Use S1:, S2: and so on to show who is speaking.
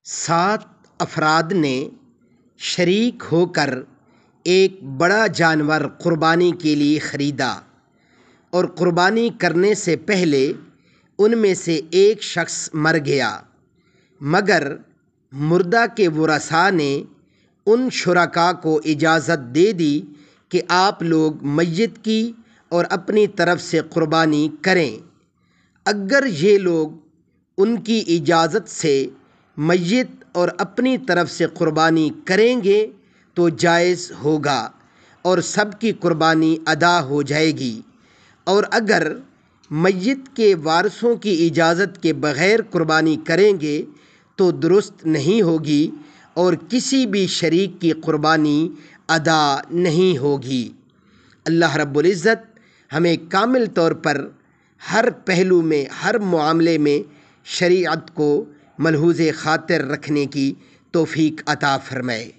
S1: 7 افراد نے شریک ہو کر ایک بڑا جانور قربانی کے لیے خریدا اور قربانی کرنے سے پہلے ان میں سے ایک شخص مر گیا، مگر مردہ کے ورثاء نے ان شرکاء کو اجازت دے دی کہ آپ لوگ میت کی اور اپنی طرف سے قربانی کریں۔ اگر یہ لوگ ان کی اجازت سے میت اور اپنی طرف سے قربانی کریں گے تو جائز ہوگا اور سب کی قربانی ادا ہو جائے گی، اور اگر میت کے وارثوں کی اجازت کے بغیر قربانی کریں گے تو درست نہیں ہوگی اور کسی بھی شریک کی قربانی ادا نہیں ہوگی۔ اللہ رب العزت ہمیں کامل طور پر ہر پہلو میں، ہر معاملے میں شریعت کو ملحوظ خاطر رکھنے کی توفیق عطا فرمائے۔